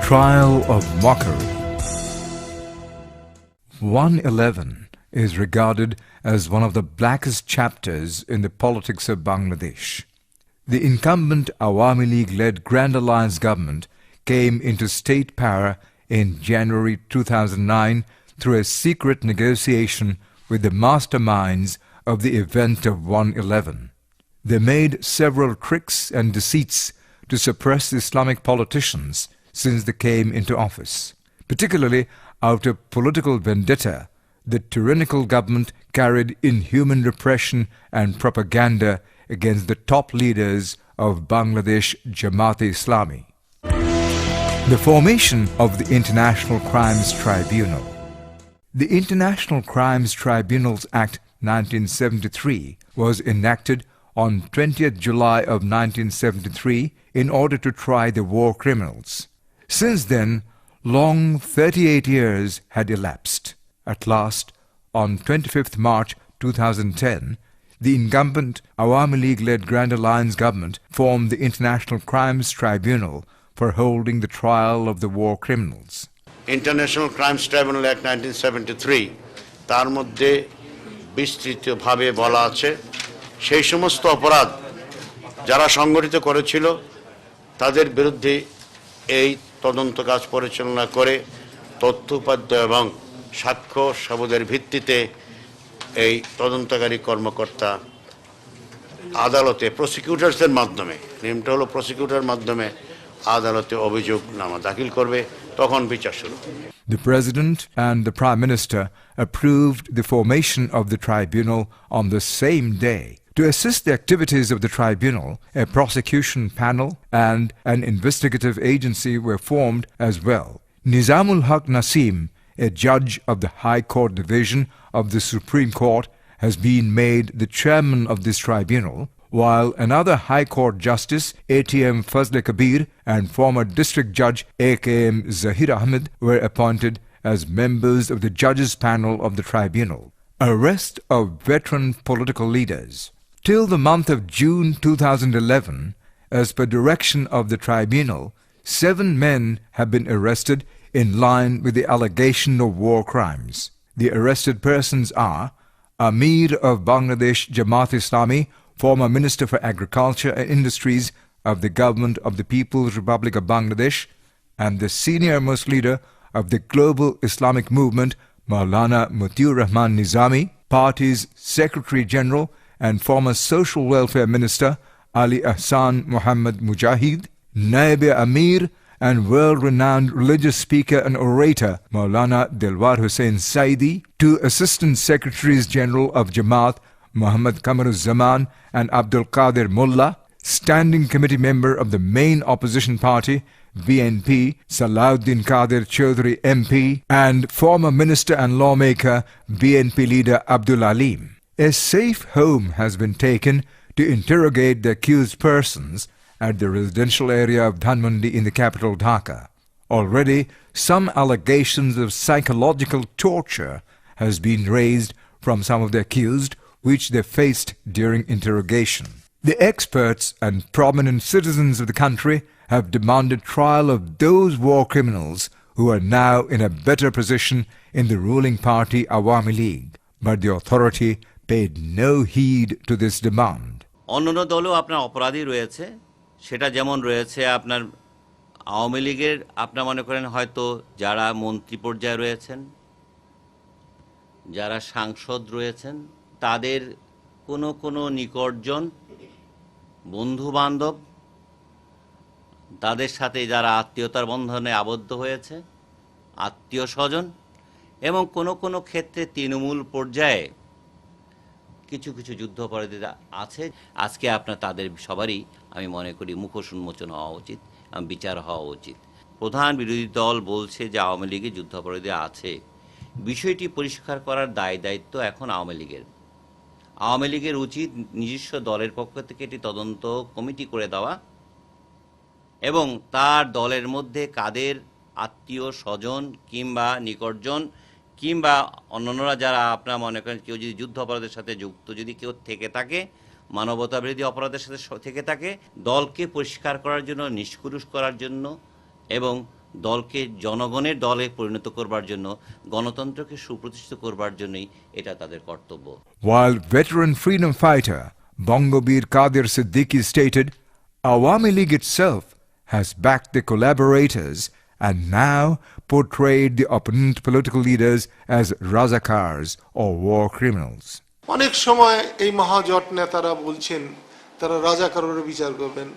Trial of Mockery. 111 is regarded as one of the blackest chapters in the politics of Bangladesh. The incumbent Awami League-led Grand Alliance government came into state power in January 2009 through a secret negotiation with the masterminds of the event of 111. They made several tricks and deceits to suppress the Islamic politicians since they came into office. Particularly out of political vendetta, the tyrannical government carried inhuman repression and propaganda against the top leaders of Bangladesh Jamaat-e-Islami. The formation of the International Crimes Tribunal. The International Crimes Tribunals Act 1973 was enacted on 20th July of 1973 in order to try the war criminals. Since then, long 38 years had elapsed. At last, on 25th March 2010, the incumbent Awami League-led Grand Alliance government formed the International Crimes Tribunal for holding the trial of the war criminals. International Crimes Tribunal Act 1973 তার মধ্যে বিস্তৃতভাবে বলা আছে সেই সমস্ত অপরাধ যারা সংগঠিত করেছিল তাদের বিরুদ্ধে এই তদন্ত কাজ পরিচালনা করে তথ্য উপাত্ত এবং সাক্ষ্য সাবুদের ভিত্তিতে এই তদন্তকারী কর্মকর্তা আদালতে প্রসিকিউটরসের মাধ্যমে নিয়মটা হলো প্রসিকিউটরের মাধ্যমে আদালতে অভিযোগনামা দাখিল করবে তখন বিচার শুরু হবে। The President and the Prime Minister approved the formation of the tribunal on the same day. To assist the activities of the tribunal, a prosecution panel and an investigative agency were formed as well. Nizamul Haq Nasim, a judge of the High Court Division of the Supreme Court, has been made the chairman of this tribunal, while another High Court Justice, ATM Fazle Kabir, and former District Judge AKM Zahir Ahmed were appointed as members of the judges' panel of the tribunal. Arrest of veteran political leaders. Till the month of June 2011, as per direction of the tribunal, 7 men have been arrested in line with the allegation of war crimes. The arrested persons are Amir of Bangladesh Jamaat-e-Islami, former Minister for Agriculture and Industries of the Government of the People's Republic of Bangladesh, and the senior-most leader of the Global Islamic Movement, Maulana Mutiur Rahman Nizami, party's Secretary-General and former Social Welfare Minister Ali Ahsan Muhammad Mujahid, Naib Amir and world-renowned religious speaker and orator Maulana Delwar Hussain Saidi, 2 Assistant Secretaries-General of Jamaat, Muhammad Kamaruzzaman and Abdul Qadir Mullah, Standing Committee member of the main opposition party, BNP, Salahuddin Qadir Chaudhry MP, and former minister and lawmaker, BNP leader Abdul Alim. A safe home has been taken to interrogate the accused persons at the residential area of Dhanmondi in the capital Dhaka. Already, some allegations of psychological torture has been raised from some of the accused, which they faced during interrogation. The experts and prominent citizens of the country have demanded trial of those war criminals who are now in a better position in the ruling party Awami League. But the authority paid no heed to this demand. অন্যান্য দলও আপনার অপরাধী রয়েছে, সেটা যেমন রয়েছে আপনার আওয়ামী লীগের আপনার মনে করেন হয়তো যারা মন্ত্রী পর্যায়ে রয়েছেন, যারা সাংসদ রয়েছেন, তাদের কোনো নিকটজন বন্ধু-বান্ধব, তাদের সাথে যারা আত্মীয়তার বন্ধনে আবদ্ধ হয়েছে, আত্মীয় স্বজন, এবং কোনো ক্ষেত্রে তৃণমূল পর্যায়ে কিছু যুদ্ধাপরাধীরা আছে। আজকে আপনার তাদের সবারই আমি মনে করি মুখোশ উন্মোচন হওয়া উচিত, বিচার হওয়া উচিত। প্রধান বিরোধী দল বলছে যে আওয়ামী লীগে যুদ্ধাপরাধী আছে, বিষয়টি পরিষ্কার করার দায়িত্ব এখন আওয়ামী লীগের। আওয়ামী লীগের উচিত নিজস্ব দলের পক্ষ থেকে একটি তদন্ত কমিটি করে দেওয়া এবং তার দলের মধ্যে কাদের আত্মীয় স্বজন কিংবা নিকটজন কিংবা অন্যান্যরা যারা আপনারা মনে করেন কেউ যদি যুদ্ধ অপরাধের সাথে যুক্ত যদি কেউ থেকে থাকে, মানবতাবিরোধী অপরাধের সাথে থেকে থাকে, দলকে পরিষ্কার করার জন্য, নিষ্কুরুষ করার জন্য এবং দলকে জনগণের দলে পরিণত করবার জন্য, গণতন্ত্রকে সুপ্রতিষ্ঠিত করবার জন্যই এটা তাদের কর্তব্য। While veteran freedom fighter Bangobir Qadir Siddiqui stated, Awami League itself has backed the collaborators and now portrayed the opponent political leaders as razakars or war criminals. অনেক সময় এই মহাজোট নেতারা বলছেন তারা রাজাকারের বিচার করবেন।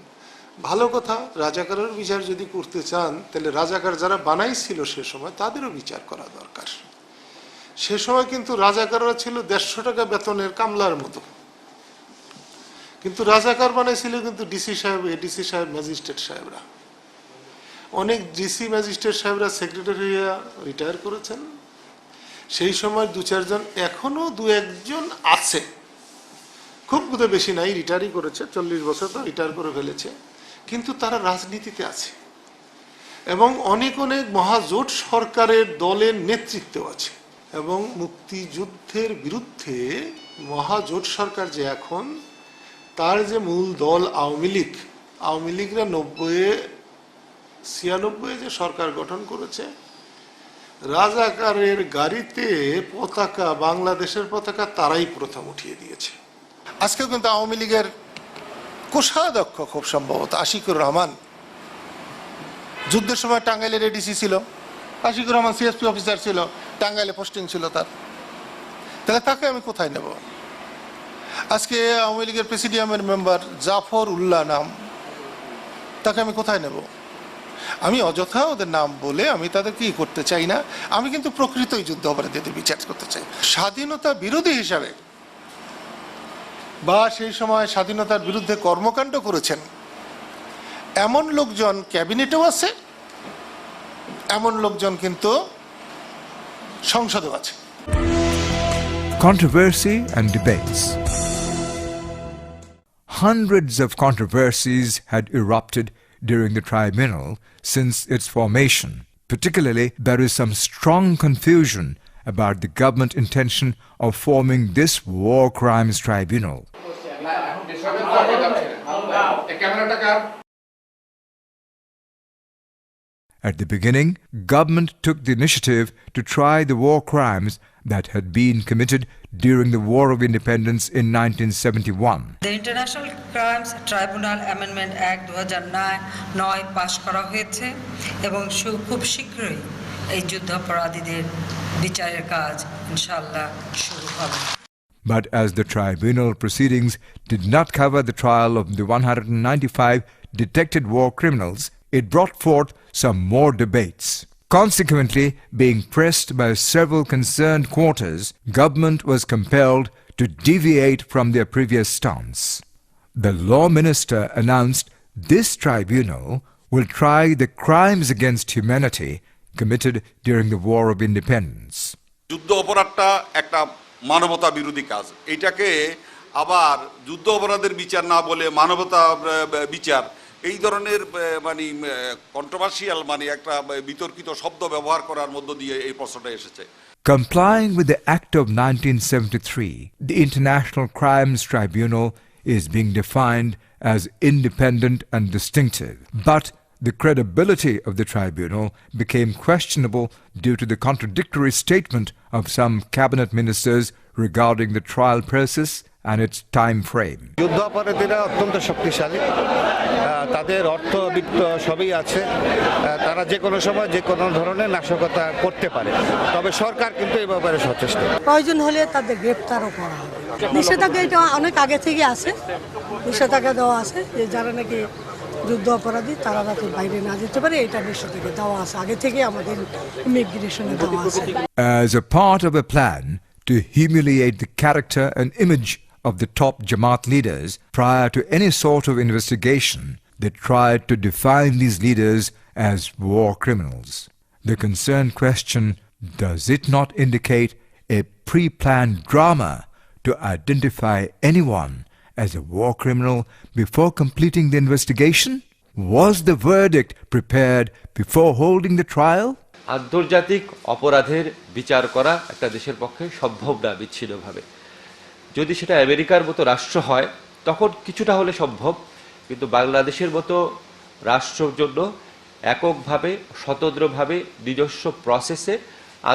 ভালো কথা, রাজাকারের বিচার যদি করতে চান তাহলে রাজাকার যারা বানাইছিল সে সময় তাদেরও বিচার করা দরকার। সে সময় কিন্তু রাজাকাররা ছিল 150 টাকা বেতনের কামলার মতো, কিন্তু রাজাকার বানাইছিল কিন্তু ডিসি সাহেব, এডিসি সাহেব, ম্যাজিস্ট্রেট সাহেবরা। অনেক ডিসি ম্যাজিস্ট্রেট সাহেবরা সেক্রেটারি রিটায়ার করেছেন। সেই সময় 2-4 জন, এখনো 2-1 জন আছে, খুব বোধহয় বেশি নাই, রিটায়ারই করেছে, 40 বছর তো রিটায়ার করে ফেলেছে, কিন্তু তারা রাজনীতিতে আছে এবং অনেক অনেক মহাজোট সরকারের দলের নেতৃত্ব আছে। এবং মুক্তিযুদ্ধের বিরুদ্ধে মহাজোট সরকার যে এখন, তার যে মূল দল আওয়ামী লীগ, আওয়ামী লীগরা 96 যে সরকার গঠন করেছে, রাজাকারের গাড়িতে পতাকা, বাংলাদেশের পতাকা তারাই প্রথম উঠিয়ে দিয়েছে। আজকেও কিন্তু আওয়ামী লীগের কোষাধ্যক্ষ খুব সম্ভবত আশিকুর রহমান, যুদ্ধের সময় টাঙ্গাইলের এডিসি ছিল, আশিকুর রহমান সিএসপি অফিসার ছিল, টাঙ্গাইলে পোস্টিং ছিল তার, তাহলে তাকে আমি কোথায় নেব? আজকে আওয়ামী লীগের প্রেসিডিয়ামের মেম্বার জাফর উল্লাহ নাম, তাকে আমি কোথায় নেব? আমি অযথা ওদের নাম বলে আমি তাদের কি করতে চাই না, আমি কিন্তু প্রকৃতই যুদ্ধ অপরাধীদের বিচার করতে চাই। স্বাধীনতা বিরোধী হিসাবে বা সেই সময় স্বাধীনতার বিরুদ্ধে কর্মকাণ্ড করেছেন এমন লোকজন ক্যাবিনেটেও আছে, এমন লোকজন কিন্তু সংসদেও আছে। Controversy and debates. Hundreds of controversies had erupted during the tribunal since its formation. Particularly, there is some strong confusion about the government intention of forming this war crimes tribunal. At the beginning, government took the initiative to try the war crimes that had been committed during the War of Independence in 1971. The International Crimes Tribunal Amendment Act 2009 পাশ করা হয়েছে এবং খুব শীঘ্রই এই যুদ্ধাপরাধীদের বিচারের কাজ ইনশাআল্লাহ শুরু হবে। But as the tribunal proceedings did not cover the trial of the 195 detected war criminals, it brought forth some more debates. Consequently, being pressed by several concerned quarters, government was compelled to deviate from their previous stance. The law minister announced this tribunal will try the crimes against humanity committed during the War of Independence. যুদ্ধ অপরাধটা একটা মানবতা বিরোধী কাজ, এটাকে আবার যুদ্ধ অপরাধের বিচার না বলে মানবতা বিচার, এই ধরনের মানে কন্ট্রোভার্সিয়াল মানে একটা বিতর্কিত শব্দ ব্যবহার করার মধ্য দিয়ে এই প্রশ্নটা এসেছে। Complying with the Act of 1973, the International Crimes Tribunal is being defined as independent and distinctive. But the credibility of the tribunal became questionable due to the contradictory statement of some cabinet ministers regarding the trial process and its time frame. যুদ্ধ অপরাধীরা অত্যন্ত শক্তিশালী, তাদের অর্থ বিত্ত সবই আছে, তারা যে কোনো সময় যে কোনো ধরনের নাশকতা করতে পারে, তবে সরকার কিন্তু এই ব্যাপারে সচেষ্ট। প্রয়োজন হলে তাদের গ্রেপ্তারও করা হবে। নিষেধাজ্ঞা এটা অনেক আগে থেকে আছে, নিষেধাজ্ঞা দেওয়া আছে যে যারা নাকি যুদ্ধ অপরাধী তারা যাতে বাইরে না যেতে পারে, এটা নিষেধাজ্ঞা দেওয়া আছে আগে থেকে আমাদের ইমিগ্রেশনে দেওয়া আছে। As a part of a plan to humiliate the character and image of the top Jamaat leaders prior to any sort of investigation, they tried to define these leaders as war criminals. The concerned question, does it not indicate a pre-planned drama to identify anyone as a war criminal before completing the investigation? Was the verdict prepared before holding the trial? আন্তর্জাতিক অপরাধের বিচার করা একটা দেশের পক্ষে সম্ভব না বিচ্ছিন্নভাবে। যদি সেটা আমেরিকার মতো রাষ্ট্র হয় তখন কিছুটা হলে সম্ভব, কিন্তু বাংলাদেশের মতো রাষ্ট্রের জন্য এককভাবে স্বতন্ত্রভাবে নিজস্ব প্রসেসে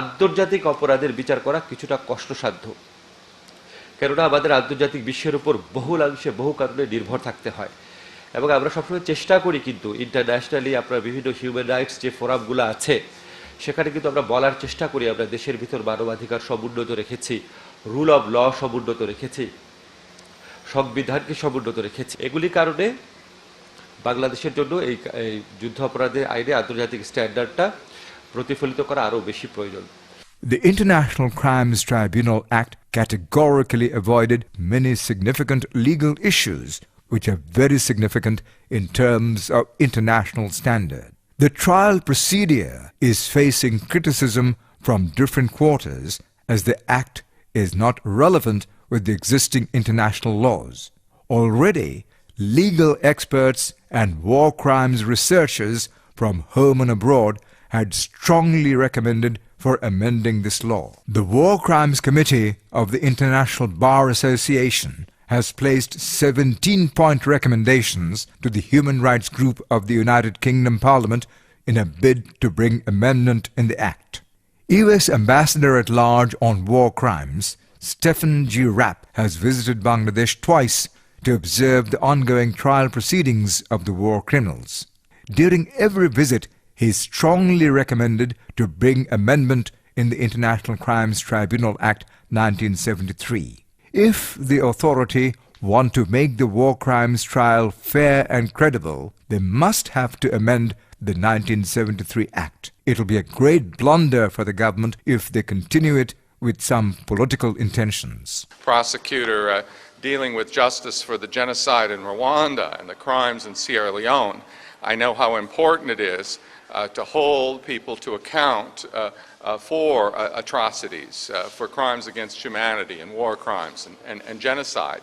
আন্তর্জাতিক অপরাধের বিচার করা কিছুটা কষ্টসাধ্য, কেননা আমাদের আন্তর্জাতিক বিশ্বের উপর বহুলাংশে বহু কারণে নির্ভর থাকতে হয়। এবং আমরা সবসময় চেষ্টা করি কিন্তু ইন্টারন্যাশনালি আপনার বিভিন্ন হিউম্যান রাইটস যে ফোরামগুলো আছে সেখানে কিন্তু আমরা বলার চেষ্টা করি আমরা দেশের ভিতর মানবাধিকার সমুন্নত রেখেছি, রুল অব ল সমুন্নত রেখেছি, সংবিধানকে সমুন্নত রেখেছি। এগুলি কারণে বাংলাদেশের জন্য এই যুদ্ধ অপরাধের আইনে আন্তর্জাতিক স্ট্যান্ডার্ডটা প্রতিফলিত করা আরও বেশি প্রয়োজন। The International Crimes Tribunal Act categorically avoided many significant legal issues which are very significant in terms of international standard. The trial procedure is facing criticism from different quarters as the act is not relevant with the existing international laws. Already, legal experts and war crimes researchers from home and abroad had strongly recommended for amending this law. The War Crimes Committee of the International Bar Association has placed 17-point recommendations to the Human Rights Group of the United Kingdom Parliament in a bid to bring amendment in the Act. US Ambassador at Large on War Crimes, Stephen G. Rapp, has visited Bangladesh twice to observe the ongoing trial proceedings of the war criminals. During every visit, he strongly recommended to bring amendment in the International Crimes Tribunal Act 1973. If the authority want to make the war crimes trial fair and credible, they must have to amend the 1973 Act. It will be a great blunder for the government if they continue it with some political intentions. Prosecutor dealing with justice for the genocide in Rwanda and the crimes in Sierra Leone, I know how important it is to hold people to account for atrocities, for crimes against humanity and war crimes and genocide.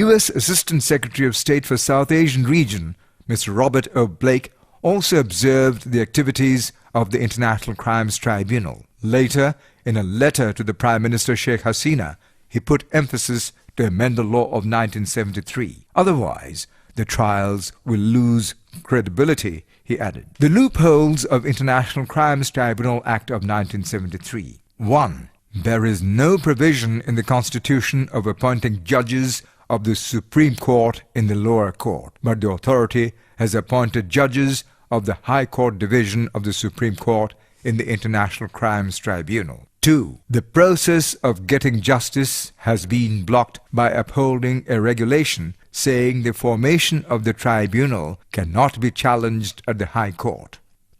U.S. Assistant Secretary of State for South Asian Region, Mr. Robert O. Blake, also observed the activities of the International Crimes Tribunal. Later, in a letter to the Prime Minister Sheikh Hasina, he put emphasis to amend the law of 1973. Otherwise, the trials will lose credibility, he added. The loopholes of International Crimes Tribunal Act of 1973. 1. There is no provision in the Constitution of appointing judges of the Supreme Court in the lower court, but the authority has appointed judges of the High Court Division of the Supreme Court in the International Crimes Tribunal. 2. The process of getting justice has been blocked by upholding a regulation saying the formation of the tribunal cannot be challenged at the High Court.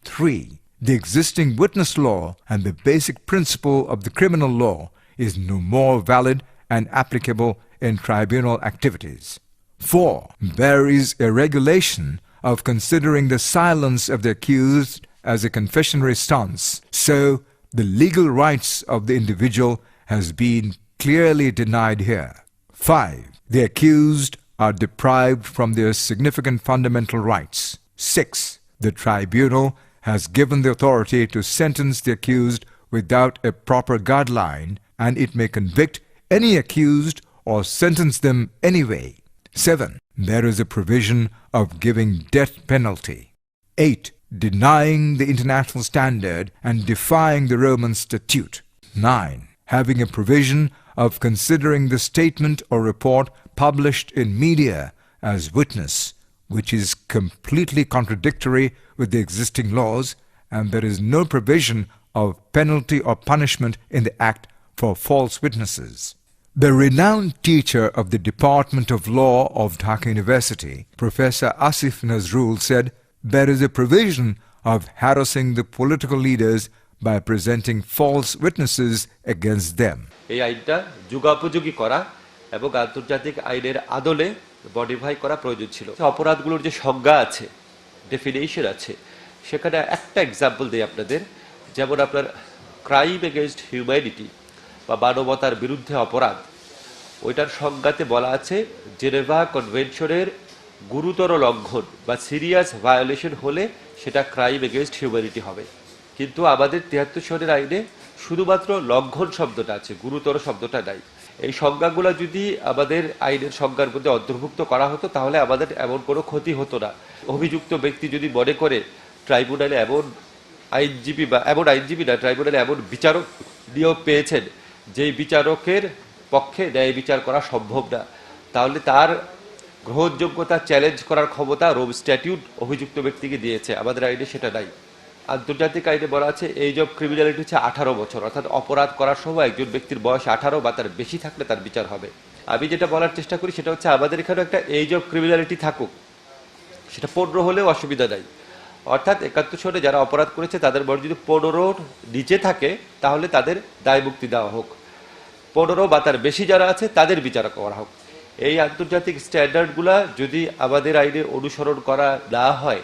3. The existing witness law and the basic principle of the criminal law is no more valid and applicable in tribunal activities. 4. There is a regulation of considering the silence of the accused as a confessionary stance, so the legal rights of the individual has been clearly denied here. 5. The accused are deprived from their significant fundamental rights. 6. The tribunal has given the authority to sentence the accused without a proper guideline, and it may convict any accused or sentence them anyway. 7. There is a provision of giving death penalty. 8. Denying the international standard and defying the Roman statute. 9. Having a provision of considering the statement or report published in media as witness, which is completely contradictory with the existing laws, and there is no provision of penalty or punishment in the Act for false witnesses. The renowned teacher of the Department of Law of Dhaka University, Professor Asif Nazrul, said, there is a provision of harassing the political leaders by presenting false witnesses against them. এই আইনটা যুগোপযোগী করা এবং আন্তর্জাতিক আইনের আদলে modify করা প্রয়োজন ছিল। অপরাধগুলোর যে সংজ্ঞা আছে, ডেফিনেশন আছে, সেখানে একটা এক্সাম্পল দিই আপনাদের। যেমন আপনার ক্রাইম এগেইনস্ট হিউম্যানিটি বা মানবতার বিরুদ্ধে অপরাধ, ওইটার সংজ্ঞাতে বলা আছে জেনেভা কনভেনশনের গুরুতর লঙ্ঘন বা সিরিয়াস ভায়োলেশন হলে সেটা ক্রাইম এগেইনস্ট হিউম্যানিটি হবে। কিন্তু আমাদের ৭৩ সনের আইনে শুধুমাত্র লঙ্ঘন শব্দটা আছে, গুরুতর শব্দটা নাই। এই সংজ্ঞাগুলো যদি আমাদের আইনের সংজ্ঞার মধ্যে অন্তর্ভুক্ত করা হতো তাহলে আমাদের এমন কোনো ক্ষতি হতো না। অভিযুক্ত ব্যক্তি যদি মনে করে ট্রাইব্যুনালে এমন আইনজীবী বা এমন আইনজীবী না, ট্রাইব্যুনালে এমন বিচারক নিয়োগ পেয়েছেন যেই বিচারকের পক্ষে ন্যায় বিচার করা সম্ভব না, তাহলে তার গ্রহণযোগ্যতা চ্যালেঞ্জ করার ক্ষমতা রোম স্ট্যাটিউট অভিযুক্ত ব্যক্তিকে দিয়েছে, আমাদের আইনে সেটা নাই। আন্তর্জাতিক আইনে বলা আছে এজ অফ ক্রিমিনালিটি হচ্ছে 18 বছর, অর্থাৎ অপরাধ করার সময় একজন ব্যক্তির বয়স 18 বা তার বেশি থাকলে তার বিচার হবে। আমি যেটা বলার চেষ্টা করি সেটা হচ্ছে আমাদের এখানে একটা এজ অফ ক্রিমিনালিটি থাকুক, সেটা 15 হলেও অসুবিধা নাই। অর্থাৎ 71 সনে যারা অপরাধ করেছে তাদের বয়স যদি 15 নিচে থাকে তাহলে তাদের দায় মুক্তি দেওয়া হোক, 15 বা তার বেশি যারা আছে তাদের বিচার করা হোক। এই আন্তর্জাতিক স্ট্যান্ডার্ডগুলা যদি আমাদের আইনে অনুসরণ করা না হয়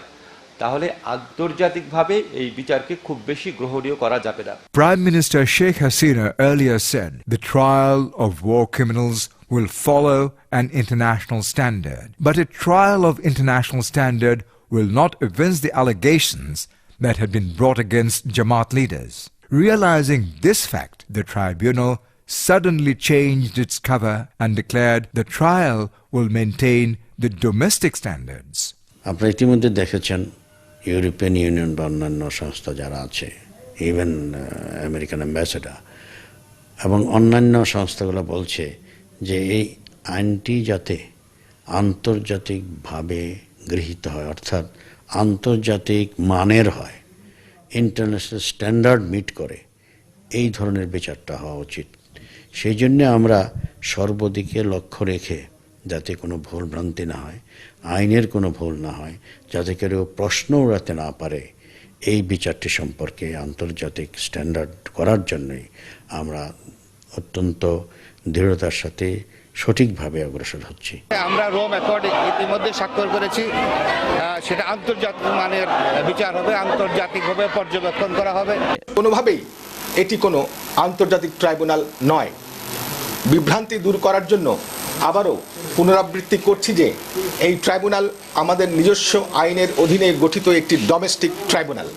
তাহলে আন্তর্জাতিকভাবে এই বিচারকে খুব বেশি গ্রহণীয় করা যাবে না। Prime Minister Sheikh Hasina earlier said the trial of war criminals will follow an international standard. But a trial of international standard will not avenge the allegations that had been brought against Jamaat leaders. Realizing this fact, the tribunal suddenly changed its cover and declared the trial will maintain the domestic standards. আপনারা ইতিমধ্যে দেখেছেন European union বা অন্যান্য সংস্থা যারা আছে, even American ambassador এবং অন্যান্য সংস্থাগুলো বলছে যে এই আইনটি যাতে আন্তর্জাতিকভাবে গৃহীত হয়, অর্থাৎ আন্তর্জাতিক মানের হয়, ইন্টারন্যাশনাল স্ট্যান্ডার্ড মিট করে, এই ধরনের বিচারটা হওয়া উচিত। সেই জন্যে আমরা সর্বদিকে লক্ষ্য রেখে যাতে কোনো ভুল ভ্রান্তি না হয়, আইনের কোনো ভুল না হয়, যাতে কেউ প্রশ্ন উড়াতে না পারে, এই বিচারটি সম্পর্কে আন্তর্জাতিক স্ট্যান্ডার্ড করার জন্যই আমরা অত্যন্ত দৃঢ়তার সাথে সঠিকভাবে অগ্রসর হচ্ছি। আমরা রোম অ্যাকর্ড ইতিমধ্যে স্বাক্ষর করেছি, সেটা আন্তর্জাতিক মানের বিচার হবে, আন্তর্জাতিকভাবে পর্যবেক্ষণ করা হবে। কোনোভাবেই এটি কোনো আন্তর্জাতিক ট্রাইব্যুনাল নয়। বিভ্রান্তি দূর করার জন্য আবারও পুনরাবৃত্তি করছি যে এই ট্রাইব্যুনাল আমাদের নিজস্ব আইনের অধীনে গঠিত একটি ডোমেস্টিক ট্রাইব্যুনাল।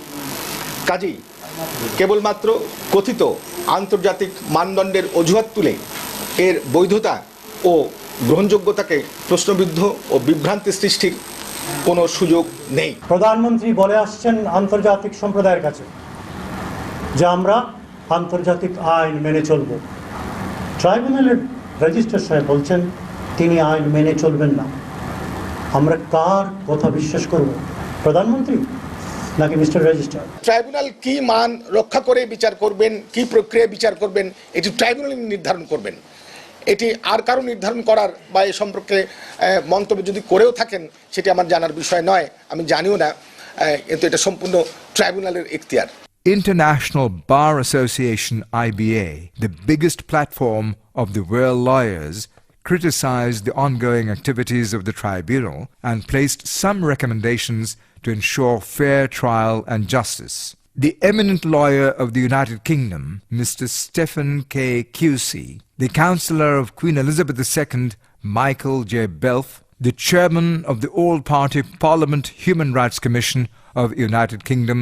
কাজেই কেবলমাত্র কথিত আন্তর্জাতিক মানদণ্ডের অজুহাত তুলে এর বৈধতা ও গ্রহণযোগ্যতাকে প্রশ্নবিদ্ধ ও বিভ্রান্তি সৃষ্টির কোনো সুযোগ নেই। প্রধানমন্ত্রী বলে আসছেন আন্তর্জাতিক সম্প্রদায়ের কাছে যে আমরা আন্তর্জাতিক আইন মেনে চলব। ট্রাইব্যুনালের রেজিস্ট্রার সাহেব বলছেন তিনি আইন মেনে চলবেন না। আমরা কার কথা বিশ্বাস করব, প্রধানমন্ত্রী নাকি মিস্টার রেজিস্ট্রার? ট্রাইব্যুনাল কি মান রক্ষা করে বিচার করবেন, কি প্রক্রিয়ায় বিচার করবেন, এটি ট্রাইব্যুনাল নির্ধারণ করবেন। এটি আর কারো নির্ধারণ করার বা এ সম্পর্কে মন্তব্য যদি করেও থাকেন সেটি আমার জানার বিষয় নয়, আমি জানিও না, কিন্তু এটা সম্পূর্ণ ট্রাইব্যুনালের এখতিয়ার। International Bar Association IBA, the biggest platform of the world lawyers, criticized the ongoing activities of the tribunal and placed some recommendations to ensure fair trial and justice. The eminent lawyer of the United Kingdom, Mr. Stephen K. Pusey, the Counselor of Queen Elizabeth II, Michael J. Belf, the Chairman of the All-Party Parliament Human Rights Commission of the United Kingdom,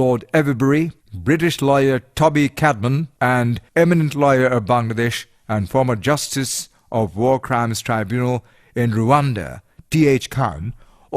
Lord Everbury, British lawyer Toby Cadman, and eminent lawyer of Bangladesh and former Justice of War Crimes Tribunal in Rwanda, T.H. Khan,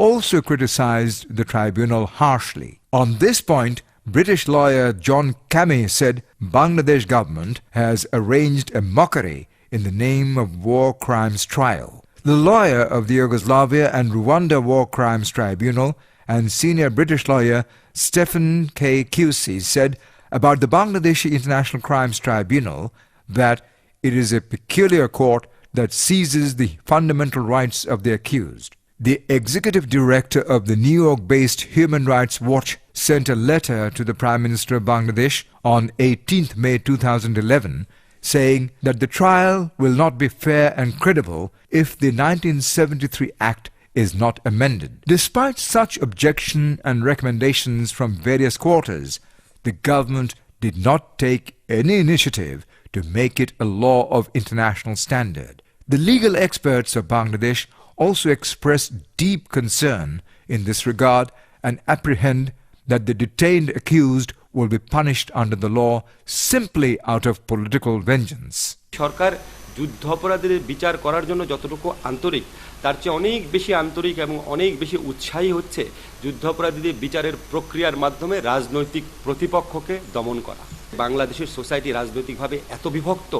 also criticized the tribunal harshly. On this point, British lawyer John Cammy said Bangladesh government has arranged a mockery in the name of war crimes trial. The lawyer of the Yugoslavia and Rwanda War Crimes Tribunal and senior British lawyer Stephen K. Pusey said about the Bangladeshi International Crimes Tribunal that it is a peculiar court that seizes the fundamental rights of the accused. The executive director of the New York-based Human Rights Watch sent a letter to the Prime Minister of Bangladesh on 18th May 2011 saying that the trial will not be fair and credible if the 1973 Act is not amended. Despite such objection and recommendations from various quarters, the government did not take any initiative to make it a law of international standard. The legal experts of Bangladesh also expressed deep concern in this regard and apprehend that the detained accused will be punished under the law simply out of political vengeance. সরকার যুদ্ধাপরাধীদের বিচার করার জন্য যতটুকু আন্তরিক তার চেয়ে অনেক বেশি আন্তরিক এবং অনেক বেশি উৎসাহী হচ্ছে যুদ্ধাপরাধীদের বিচারের প্রক্রিয়ার মাধ্যমে রাজনৈতিক প্রতিপক্ষকে দমন করা। বাংলাদেশের সোসাইটি রাজনৈতিকভাবে এত বিভক্ত,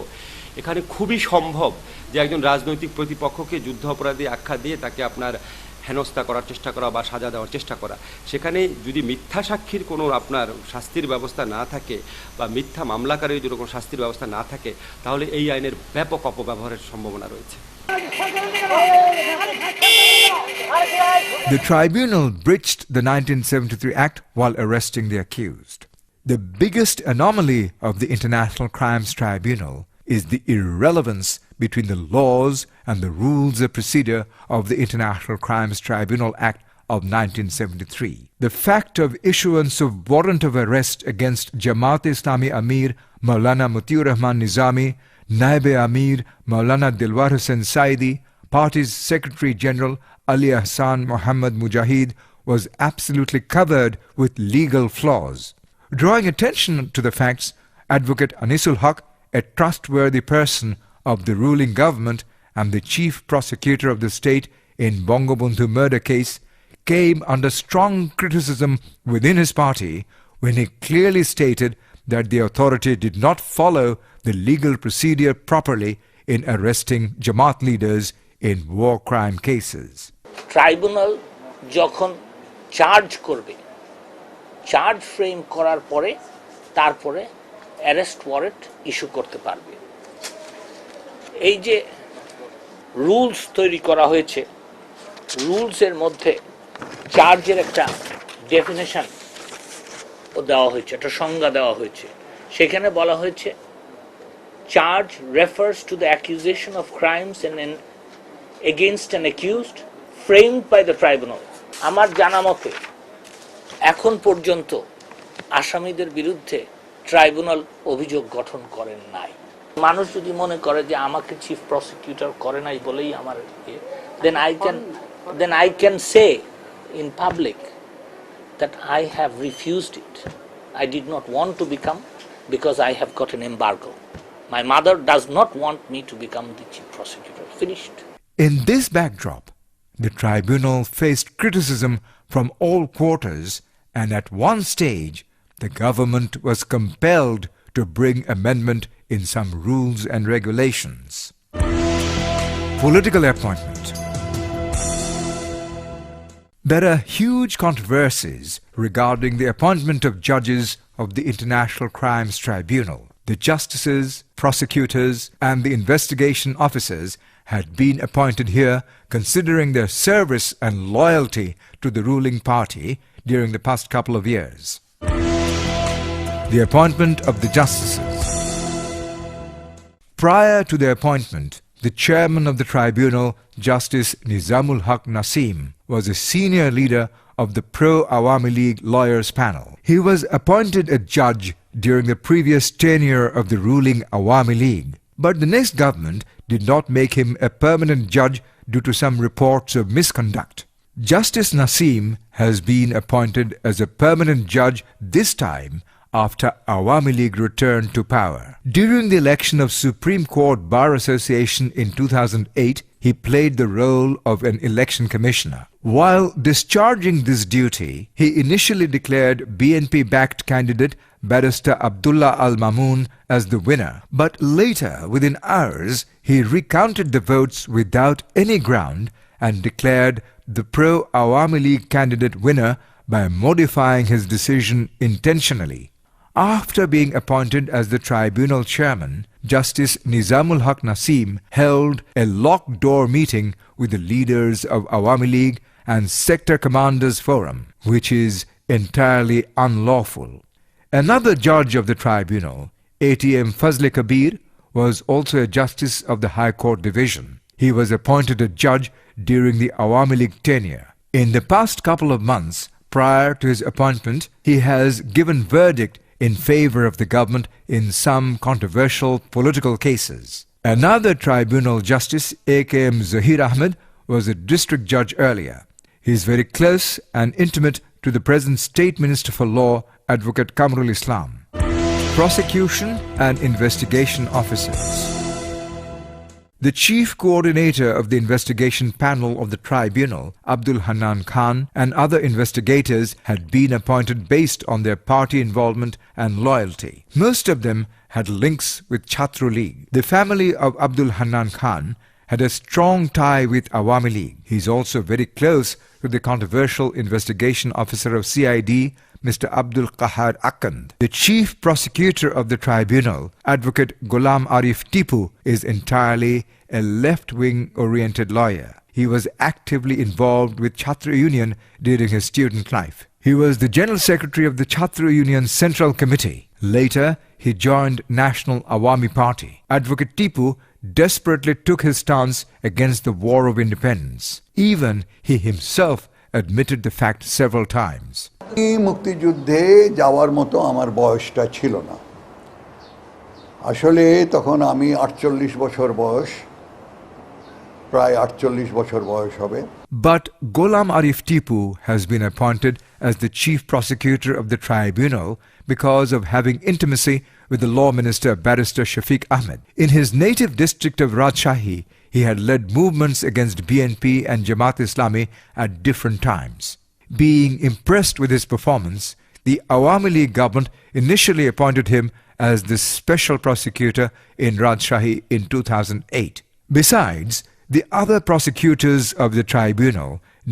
এখানে খুবই সম্ভব যে একজন রাজনৈতিক প্রতিপক্ষকে যুদ্ধাপরাধী আখ্যা দিয়ে তাকে আপনার হেনস্থা করার চেষ্টা করা বা সাজা দেওয়ার চেষ্টা করা। সেখানে যদি মিথ্যা সাক্ষীর কোনো আপনার শাস্তির ব্যবস্থা না থাকে বা মিথ্যা মামলাকারীর যদি কোনো শাস্তির ব্যবস্থা না থাকে, তাহলে এই আইনের ব্যাপক অপব্যবহারের সম্ভাবনা রয়েছে। The tribunal breached the 1973 Act while arresting the accused. The biggest anomaly of the International Crimes Tribunal is the irrelevance between the laws and the rules of procedure of the International Crimes Tribunal Act of 1973. The fact of issuance of warrant of arrest against Jamaat-e-Islami Amir Maulana Mutiur Rahman Nizami, Naib-e Amir Maulana Dilwar Hussain Saidi, Party's Secretary General Ali Ahsan Muhammad Mujahid was absolutely covered with legal flaws. Drawing attention to the facts, Advocate Anisul Haq, a trustworthy person of the ruling government and the chief prosecutor of the state in Bangabandhu murder case, came under strong criticism within his party when he clearly stated that the authority did not follow the legal procedure properly in arresting Jamaat leaders in war crime cases. Tribunal যখন charge করবে, charge frame করার পরে তারপরে arrest warrant issue করতে পারবে। এই যে rules তৈরি করা হয়েছে, রুলসের মধ্যে চার্জের একটা ডেফিনেশন দেওয়া হয়েছে, একটা সংজ্ঞা দেওয়া হয়েছে। সেখানে বলা হয়েছে charge refers to the accusation of crimes against an accused framed by the tribunal. আমার জানা মতে এখন পর্যন্ত আসামিদের বিরুদ্ধে ট্রাইব্যুনাল অভিযোগ গঠন করেন নাই। মানুষ যদি মনে করে যে আমাকে চিফ প্রসিকিউটর করে নাই বলেই আমার then I can say in public that I have refused it. I did not want to become because I have got an embargo. My mother does not want me to become the chief prosecutor. Finished. In this backdrop, the tribunal faced criticism from all quarters, and at one stage the government was compelled to bring amendment in some rules and regulations. Political appointment. There are huge controversies regarding the appointment of judges of the International Crimes Tribunal. The justices, prosecutors, and the investigation officers had been appointed here considering their service and loyalty to the ruling party during the past couple of years. The appointment of the justices. Prior to their appointment, the chairman of the tribunal, Justice Nizamul Haq Nasim, was a senior leader of the pro-Awami League lawyers panel. He was appointed a judge during the previous tenure of the ruling Awami League. But the next government did not make him a permanent judge due to some reports of misconduct. Justice Nasim has been appointed as a permanent judge this time after Awami League returned to power. During the election of Supreme Court Bar Association in 2008, he played the role of an election commissioner. While discharging this duty, he initially declared BNP-backed candidate Barrister Abdullah Al-Mamoon as the winner, but later, within hours, he recounted the votes without any ground and declared the pro-Awami League candidate winner by modifying his decision intentionally. After being appointed as the tribunal chairman, Justice Nizamul Haq Nasim held a locked-door meeting with the leaders of Awami League and Sector Commanders Forum, which is entirely unlawful. Another judge of the tribunal, ATM Fazle Kabir, was also a justice of the High Court Division. He was appointed a judge during the Awami League tenure. In the past couple of months prior to his appointment, he has given verdict in favor of the government in some controversial political cases. Another tribunal justice, AKM Zahir Ahmed, was a district judge earlier. He is very close and intimate to the present State Minister for Law Advocate Kamrul Islam. Prosecution and Investigation Officers. The chief coordinator of the investigation panel of the tribunal, Abdul Hanan Khan, and other investigators had been appointed based on their party involvement and loyalty. Most of them had links with Chhatra League. The family of Abdul Hanan Khan had a strong tie with Awami League. He is also very close to the controversial investigation officer of CID, Mr. Abdul Qahar Akand. The chief prosecutor of the tribunal, Advocate Ghulam Arif Tipu, is entirely a left-wing oriented lawyer. He was actively involved with Chhatra Union during his student life. He was the General Secretary of the Chhatra Union Central Committee. Later, he joined National Awami Party. Advocate Tipu desperately took his stance against the War of Independence. Even he himself admitted the fact several times. মুক্তিযুদ্ধে যাওয়ার মতো আমার বয়সটা ছিল না। আসলে তখন আমি 48 বছর বয়স, প্রায় 48 বছর বয়স হবে। But Ghulam Arif Tipu has been appointed as the chief prosecutor of the tribunal because of having intimacy with the law minister Barrister Shafiq Ahmed. In his native district of Rajshahi, he had led movements against BNP and Jamaat Islami at different times. Being impressed with his performance, the Awami League government initially appointed him as the special prosecutor in Rajshahi in 2008. Besides, the other prosecutors of the tribunal,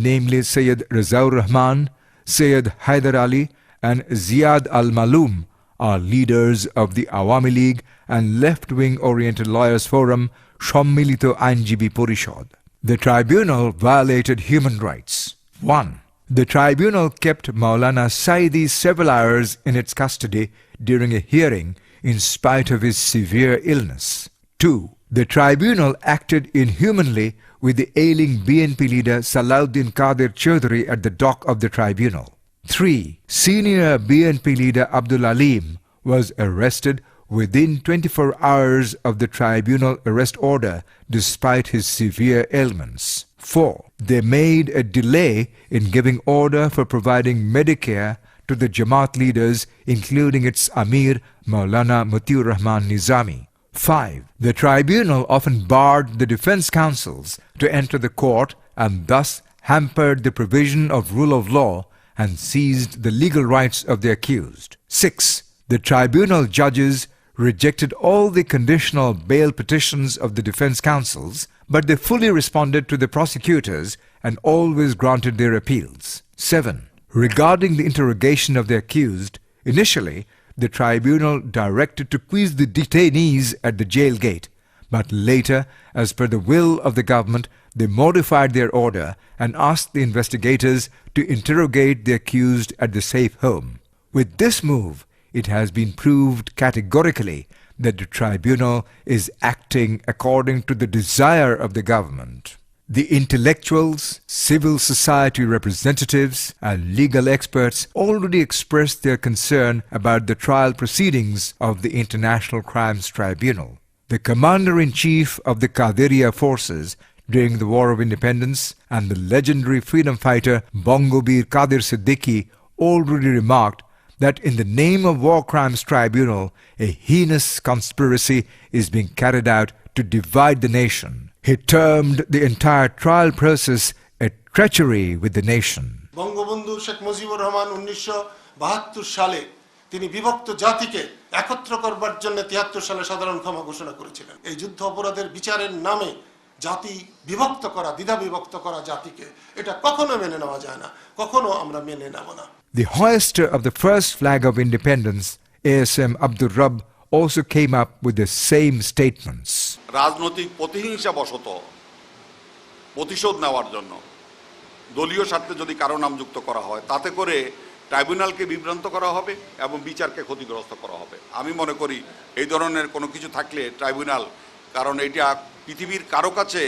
namely Sayyid Razaur Rahman, Sayyid Haidar Ali and Ziad Al-Maloom, are leaders of the Awami League and left-wing oriented lawyers forum Shommilito Ainjibi Porishod. The tribunal violated human rights. 1. The tribunal kept Maulana Saidi several hours in its custody during a hearing in spite of his severe illness. 2. The tribunal acted inhumanly with the ailing BNP leader Salahuddin Qadir Chaudhary at the dock of the tribunal. 3. Senior BNP leader Abdul Alim was arrested within 24 hours of the tribunal arrest order despite his severe ailments. 4. They made a delay in giving order for providing Medicare to the Jamaat leaders, including its Amir Maulana Mutiur Rahman Nizami. 5. The tribunal often barred the defense counsels to enter the court and thus hampered the provision of rule of law and seized the legal rights of the accused. 6. The tribunal judges rejected all the conditional bail petitions of the defense counsels, but they fully responded to the prosecutors and always granted their appeals. 7. Regarding the interrogation of the accused, initially the tribunal directed to quiz the detainees at the jail gate, but later, as per the will of the government, they modified their order and asked the investigators to interrogate the accused at the safe home. With this move, it has been proved categorically that the tribunal is acting according to the desire of the government. The intellectuals, civil society representatives and legal experts already expressed their concern about the trial proceedings of the International Crimes Tribunal. The Commander-in-Chief of the Qadiriya forces during the War of Independence and the legendary freedom fighter Bongobir Qadir Siddiqui already remarked that in the name of War Crimes Tribunal, a heinous conspiracy is being carried out to divide the nation. He termed the entire trial process a treachery with the nation. Bangabandhu Sheikh Mujibur Rahman 1972 সালে তিনি বিভক্ত জাতিকে একত্র করবার জন্য 73 সালে সাধারণ ক্ষমা ঘোষণা করেছিলেন। এই যুদ্ধ অপরাধের বিচারের নামে জাতি বিভক্ত করা, দ্বিধা বিভক্ত করা জাতিকে, এটা কখনো মেনে নেওয়া যায় না, কখনো আমরা মেনে নেব না। The hoister of the first flag of independence, ASM Abdur Rabb, also came up with the same statements. রাজনৈতিক প্রতিহিংসা বশত প্রতিশোধ নেওয়ার জন্য দলীয় স্বার্থে যদি কারো নাম যুক্ত করা হয়, তাতে করে ট্রাইব্যুনালকে বিভ্রান্ত করা হবে এবং বিচারকে ক্ষতিগ্রস্ত করা হবে। আমি মনে করি এই ধরনের কোনো কিছু থাকলে ট্রাইব্যুনাল, কারণ এটা পৃথিবীর কারো কাছে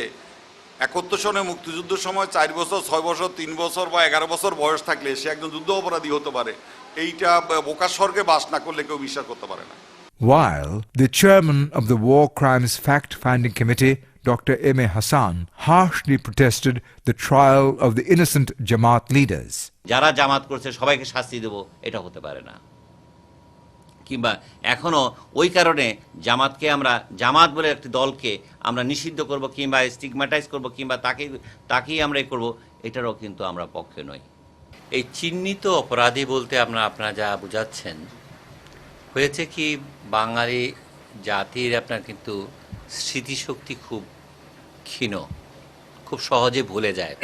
71 সনে মুক্তিযুদ্ধের সময় 4 বছর, 6 বছর, 3 বছর বা 11 বছর বয়স থাকলে সে একজন যুদ্ধ অপরাধী হতে পারে, এইটা বোকার স্বর্গে বাস না করলে কেউ বিশ্বাস করতে পারে না। While the chairman of the War Crimes Fact-Finding Committee, Dr. M.A. Hassan, harshly protested the trial of the innocent Jamaat leaders. যারা জামাত করছে সবাইকে শাস্তি দেব, এটা হতে পারে না। কিংবা এখনও ওই কারণে জামাতকে আমরা জামাত বলে একটি দলকে আমরা নিষিদ্ধ করব কিংবা স্টিগম্যাটাইজ করব কিংবা তাকেই আমরা করব, এটারও কিন্তু আমরা পক্ষে নই। এই চিহ্নিত অপরাধী বলতে আপনারা যা বোঝাচ্ছেন, হয়েছে কি বাঙালি জাতির আপনার কিন্তু স্মৃতিশক্তি খুব ক্ষীণ, খুব সহজে ভুলে যায়।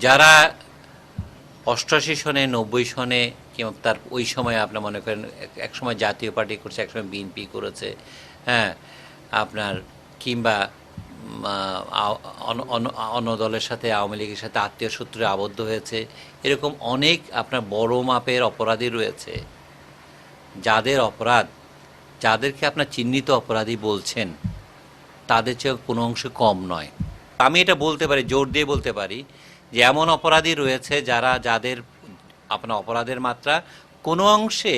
যারা 88 সনে 90 সনে কিংবা তার ওই সময় আপনার মনে করেন এক সময় জাতীয় পার্টি করছে, এক সময় বিএনপি করেছে, হ্যাঁ আপনার কিংবা অন্য দলের সাথে আওয়ামী লীগের সাথে আত্মীয় সূত্রে আবদ্ধ হয়েছে, এরকম অনেক আপনার বড় মাপের অপরাধী রয়েছে, যাদের অপরাধ, যাদেরকে আপনার চিহ্নিত অপরাধী বলছেন, তাদের চেয়ে কোনো অংশে কম নয়। আমি এটা বলতে পারি, জোর দিয়ে বলতে পারি যে এমন অপরাধী রয়েছে যাদের আপনার অপরাধের মাত্রা কোনো অংশে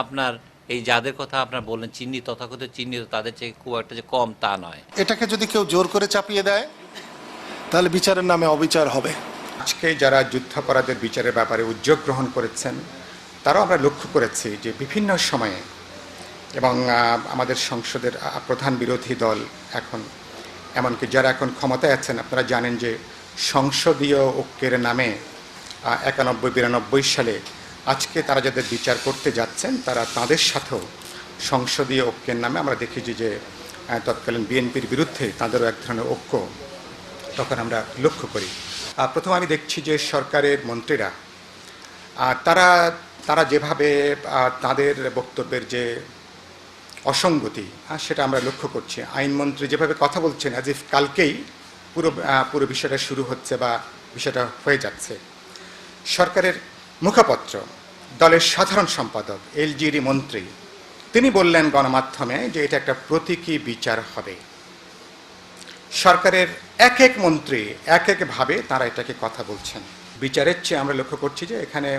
আপনার এই যাদের কথা আপনার বললেন চিহ্নিত, তথাকথিত চিহ্নিত, তাদের চেয়ে খুব একটা যে কম তা নয়। এটাকে যদি কেউ জোর করে চাপিয়ে দেয় তাহলে বিচারের নামে অবিচার হবে। আজকে যারা যুদ্ধাপরাধের বিচারের ব্যাপারে উদ্যোগ গ্রহণ করেছেন, তারাও আমরা লক্ষ্য করেছি যে বিভিন্ন সময়ে, এবং আমাদের সংসদের প্রধান বিরোধী দল এখন, এমনকি যারা এখন ক্ষমতায় আছেন, আপনারা জানেন যে সংসদীয় ঐক্যের নামে 91-92 সালে আজকে তারা যাদের বিচার করতে যাচ্ছেন, তারা তাদের সাথেও সংসদীয় ঐক্যের নামে আমরা দেখেছি যে তৎকালীন বিএনপির বিরুদ্ধে তাদেরও এক ধরনের ঐক্য তখন আমরা লক্ষ্য করি। প্রথম আমি দেখছি যে সরকারের মন্ত্রীরা তারা যেভাবে তাদের বক্তব্যের যে অসঙ্গতি সেটা আমরা লক্ষ্য করছি। আইনমন্ত্রী যেভাবে কথা বলছেন অ্যাজ ইফ কালকেই পুরো বিষয়টা শুরু হচ্ছে বা বিষয়টা হয়ে যাচ্ছে। সরকারের মুখপাত্র, দলের সাধারণ সম্পাদক, এলজিডি মন্ত্রী, তিনি বললেন গণমাধ্যমে যে এটা একটা প্রতীকী বিচার হবে। সরকারের এক এক মন্ত্রী এক একভাবে তারা এটাকে কথা বলছেন। বিচারের চেয়ে আমরা লক্ষ্য করছি যে এখানে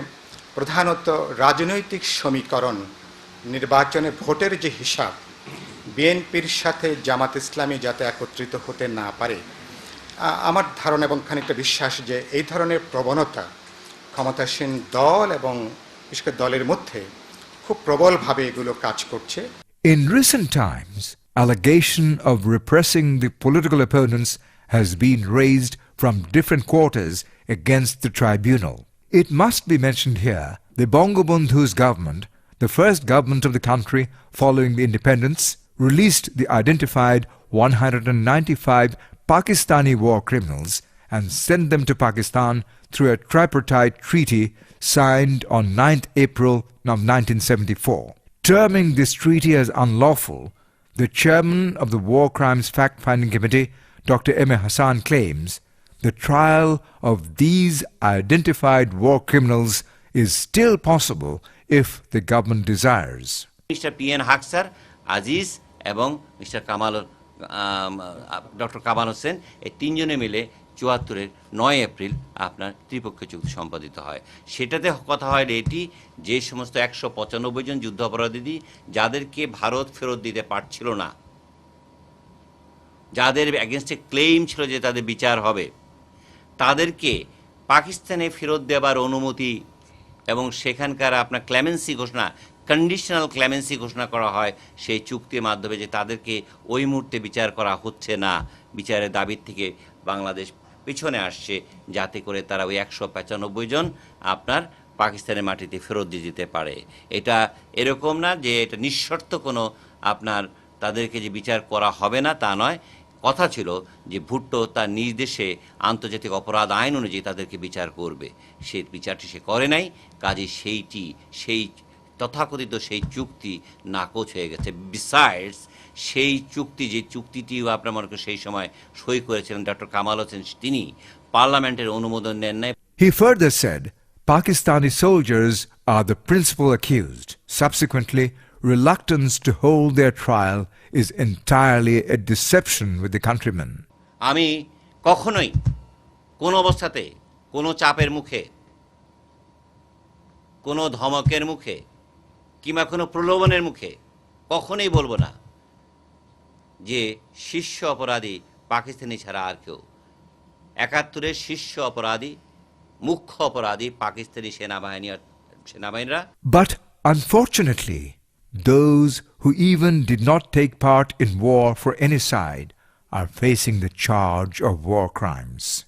প্রধানত রাজনৈতিক সমীকরণ, নির্বাচনে ভোটের যে হিসাব, বিএনপির সাথে জামাত ইসলামী যাতে একত্রিত হতে না পারে, আমার ধারণা এবং খানিকটা বিশ্বাস যে এই ধরনের প্রবণতা ক্ষমতাসীন দল এবং বিশেষ করে দলের মধ্যে খুব প্রবলভাবে এগুলো কাজ করছে। In recent times, allegation of repressing the political opponents has been raised from different quarters against the tribunal. It must be mentioned here, the Bangabandhu's government, the first government of the country following the independence, released the identified 195 Pakistani war criminals and sent them to Pakistan through a tripartite treaty signed on 9th April of 1974. Terming this treaty as unlawful, the chairman of the War Crimes Fact-Finding Committee, Dr. M. A. Hassan, claims the trial of these identified war criminals is still possible if the government desires. Mr. P.N. Haksar, Aziz এবং mister doctor Kamal Hossain, এই তিনজনে মিলে 74-এর 9 April আপনার ত্রিপক্ষীয় চুক্তি সম্পাদিত হয়। সেটাতে কথা হয় এটি যে সমস্ত 195 জন যুদ্ধ অপরাধী যাদেরকে ভারত ফেরত দিতে পারছিল না, যাদের এগেনস্টে ক্লেইম ছিল যে তাদের বিচার হবে, তাদেরকে পাকিস্তানে ফেরত দেবার অনুমতি এবং সেখানকার আপনার ক্লেমেন্সি ঘোষণা, কন্ডিশনাল ক্লেমেন্সি ঘোষণা করা হয় সেই চুক্তির মাধ্যমে, যে তাদেরকে ওই মুহূর্তে বিচার করা হচ্ছে না, বিচারের দাবির থেকে বাংলাদেশ পিছনে আসছে, যাতে করে তারা ওই 195 জন আপনার পাকিস্তানের মাটিতে ফেরত দিয়ে দিতে পারে। এটা এরকম না যে এটা নিঃশর্ত কোনো আপনার তাদেরকে যে বিচার করা হবে না তা নয়। কথা ছিল যে ভুট্টো তার নিজ দেশে আন্তর্জাতিক অপরাধ আইন অনুযায়ী তাদেরকে বিচার করবে, সেই বিচারটি সে করে নাই। কাজে সেই তথাকথিত সেই চুক্তি নাকচ হয়ে গেছে। বিসাইডস সেই চুক্তি, যে চুক্তিটিও আপনার মনে করেন সেই সময় সই করেছিলেন ডক্টর কামাল হোসেন, তিনি পার্লামেন্টের অনুমোদন নেন নাই। He further said Pakistani soldiers are the principal accused. Subsequently, reluctance to hold their trial is entirely a deception with the countrymen. আমি কখনোই কোনো অবস্থাতে কোনো চাপের মুখে, কোনো ধমকের মুখে কিংবা কোনো প্রলোভনের মুখে কখনোই বলবো না যে শীর্ষ অপরাধী পাকিস্তানি ছাড়া আর কেউ। 71-এর শীর্ষ অপরাধী, মুখ্য অপরাধী Pakistani সেনাবাহিনীরা। But Unfortunately, those who even did not take part in war for any side are facing the charge of war crimes.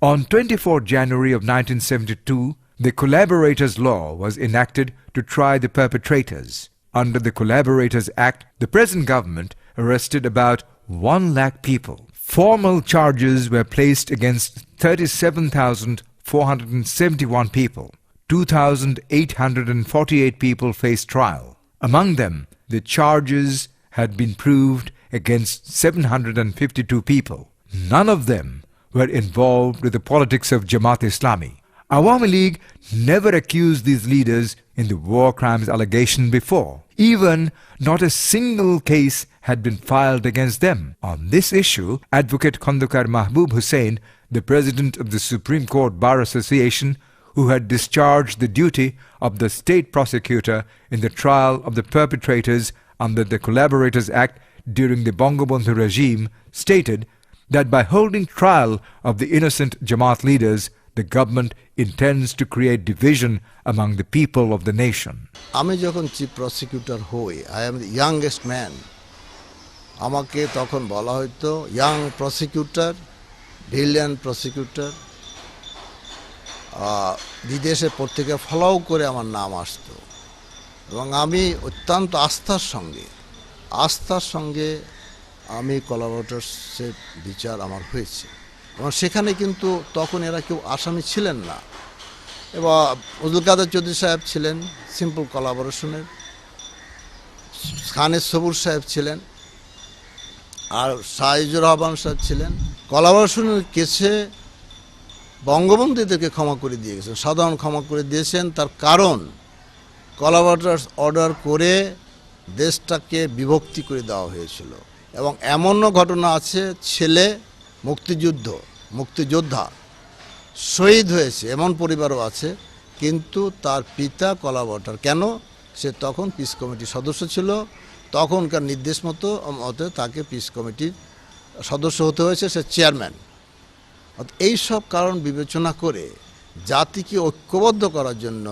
On 24 January of 1972, the Collaborators Law was enacted to try the perpetrators. Under the Collaborators Act, the present government arrested about 1 lakh people. Formal charges were placed against 37,471 people. 2,848 people faced trial. Among them, the charges had been proved against 752 people. None of them were involved with the politics of Jamaat Islami. Awami League never accused these leaders in the war crimes allegation before. Even not a single case had been filed against them. On this issue, Advocate Khandakar Mahbub Hussain, the president of the Supreme Court Bar Association, who had discharged the duty of the state prosecutor in the trial of the perpetrators under the Collaborators Act during the Bangabandhu regime, stated that by holding trial of the innocent Jamaat leaders, the government intends to create division among the people of the nation. আমি যখন chief prosecutor হই, I am the youngest man. আমাকে তখন বলা হতো young prosecutor, brilliant prosecutor. বিদেশে পত্রিকা follow করে আমার নাম আসতো এবং আমি অত্যন্ত আস্থার সঙ্গে আমি কোলাবরেটরসের বিচার আমার হয়েছে এবং সেখানে কিন্তু তখন এরা কেউ আসামি ছিলেন না। এবং আব্দুল কাদের চৌধুরী সাহেব ছিলেন সিম্পল কোলাবোরেশনের, খানের সবুর সাহেব ছিলেন, আর সাইজুর রহমান সাহেব ছিলেন। কোলাবোরেশনের কেসে বঙ্গবন্ধু এদেরকে ক্ষমা করে দিয়ে গেছেন, সাধারণ ক্ষমা করে দিয়েছেন। তার কারণ কোলাবোরেটরস অর্ডার করে দেশটাকে বিভক্তি করে দেওয়া হয়েছিল এবং এমনও ঘটনা আছে ছেলে মুক্তিযোদ্ধা শহীদ হয়েছে, এমন পরিবারও আছে, কিন্তু তার পিতা কোলাবোরেটর। কেন? সে তখন পিস কমিটির সদস্য ছিল, তখনকার নির্দেশ মতো তাকে পিস কমিটির সদস্য হতে হয়েছে, সে চেয়ারম্যান। এই সব কারণ বিবেচনা করে জাতিকে ঐক্যবদ্ধ করার জন্য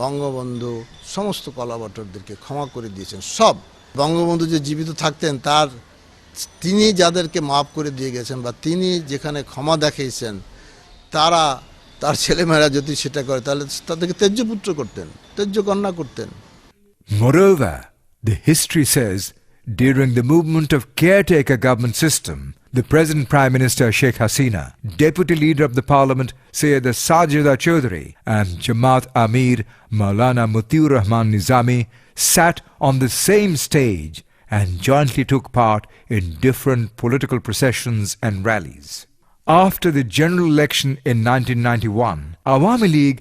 বঙ্গবন্ধু সমস্ত কোলাবোরেটরদেরকে ক্ষমা করে দিয়েছেন। সব বঙ্গবন্ধু যে জীবিত থাকতেন তিনি যাদেরকে মাফ করে দিয়ে গেছেন বা তিনি যেখানে ক্ষমা দেখিয়েছেন, তার ছেলেমেয়েরা যদি সেটা করে তাহলে তাদেরকে তেজ্যপুত্র করতেন, তেজ্যকন্যা করতেন। Moreover, the history says during the movement of caretaker government system, the present Prime Minister Sheikh Hasina, Deputy Leader of the Parliament Sayyida Sajida Chaudhary and Jamaat Amir Maulana Mutiur Rahman Nizami sat on the same stage and jointly took part in different political processions and rallies. After the general election in 1991, Awami League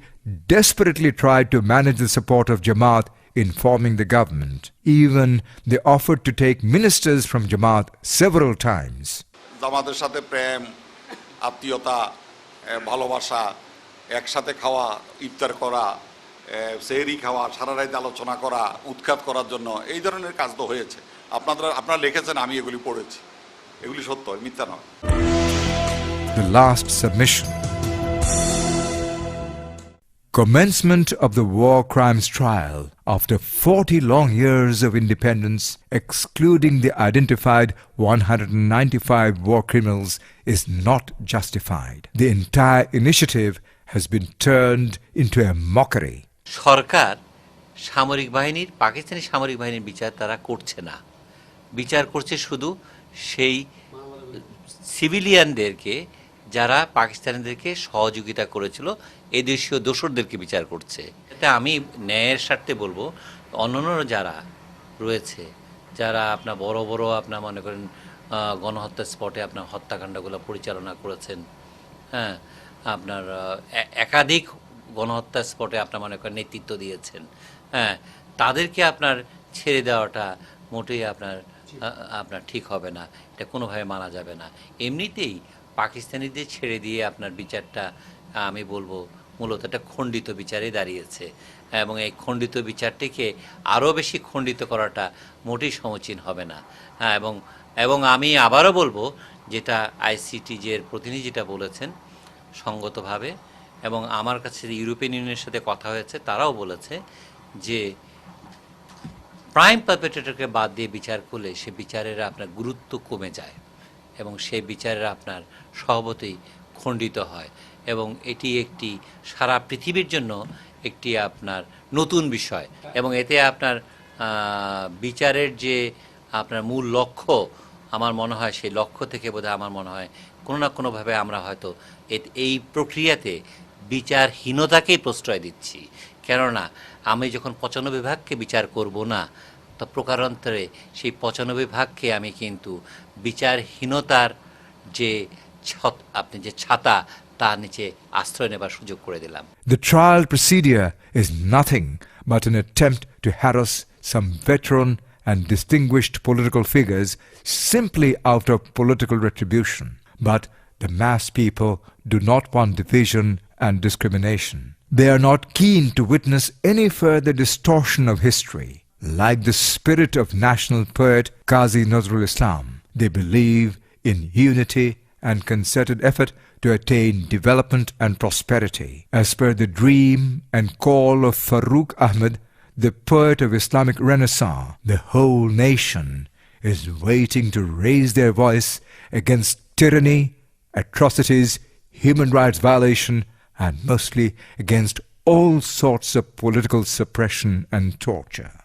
desperately tried to manage the support of Jamaat in forming the government. Even they offered to take ministers from Jamaat several times. জামাতের সাথে প্রেম, আত্মীয়তা, ভালোবাসা, একসাথে খাওয়া, ইফতার করা, সেহরি খাওয়া, সারা রাত আলোচনা করা, উৎখাত করার জন্য এই ধরনের কাজ তো হয়েছে। আপনারা লিখেছেন, আমি এগুলি পড়েছি, এগুলি সত্য, মিথ্যা নয়। The last submission. Commencement of the war crimes trial after 40 long years of independence, excluding the identified 195 war criminals, is not justified. The entire initiative has been turned into a mockery. সরকার পাকিস্তানি সামরিক বাহিনীর বিচার তারা করছে না, বিচার করছে শুধু সেই সিভিলিয়ানদেরকে যারা পাকিস্তানিদেরকে সহযোগিতা করেছিল, এই দেশীয় দোসরদেরকে বিচার করছে। এটা আমি ন্যায়ের স্বার্থে বলবো, অন্যান্য যারা রয়েছে, যারা আপনার বড় বড় আপনার মনে করেন গণহত্যা স্পটে আপনার হত্যাকাণ্ডগুলো পরিচালনা করেছেন, হ্যাঁ, আপনার একাধিক গণহত্যা স্পটে আপনার মনে করেন নেতৃত্ব দিয়েছেন, হ্যাঁ, তাদেরকে আপনার ছেড়ে দেওয়াটা মোটেই আপনার ঠিক হবে না, এটা কোনোভাবে মানা যাবে না। এমনিতেই পাকিস্তানিদের ছেড়ে দিয়ে আপনার বিচারটা আমি বলবো মূলত একটা খণ্ডিত বিচারে দাঁড়িয়েছে এবং এই খণ্ডিত বিচারটিকে আরও বেশি খণ্ডিত করাটা মোটেই সমীচীন হবে না। হ্যাঁ, এবং আমি আবারও বলবো, যেটা আইসিটিজের প্রতিনিধি যেটা বলেছেন সঙ্গতভাবে, এবং আমার কাছে ইউরোপিয়ান ইউনিয়নের সাথে কথা হয়েছে, তারাও বলেছে যে প্রাইম পারপেট্রেটরকে বাদ দিয়ে বিচার করলে সে বিচারের আপনার গুরুত্ব কমে যায় এবং সেই বিচারের আপনার স্বভাবতই খণ্ডিত হয় এবং এটি একটি সারা পৃথিবীর জন্য একটি আপনার নতুন বিষয় এবং এতে আপনার বিচারের যে আপনার মূল লক্ষ্য আমার মনে হয় সেই লক্ষ্য থেকে বোধহয় আমার মনে হয় কোনো না কোনোভাবে আমরা হয়তো এই প্রক্রিয়াতে বিচারহীনতাকেই প্রশ্রয় দিচ্ছি। কেননা আমি যখন 95 ভাগকে বিচার করব না তো প্রকারান্তরে সেই 95 ভাগকে আমি কিন্তু বিচারহীনতার যে আপনি যে ছাতা তার নিচে আশ্রয় নেবার সুযোগ করে দিলাম। The trial procedure is nothing but an attempt to harass some veteran and distinguished political figures simply out of political retribution. But the mass people do not want division and discrimination. They are not keen to witness any further distortion of history. Like the spirit of national poet Qazi Nazrul Islam, they believe in unity and concerted effort to attain development and prosperity. As per the dream and call of Farooq Ahmed, the poet of Islamic Renaissance, the whole nation is waiting to raise their voice against tyranny, atrocities, human rights violation, and mostly against all sorts of political suppression and torture.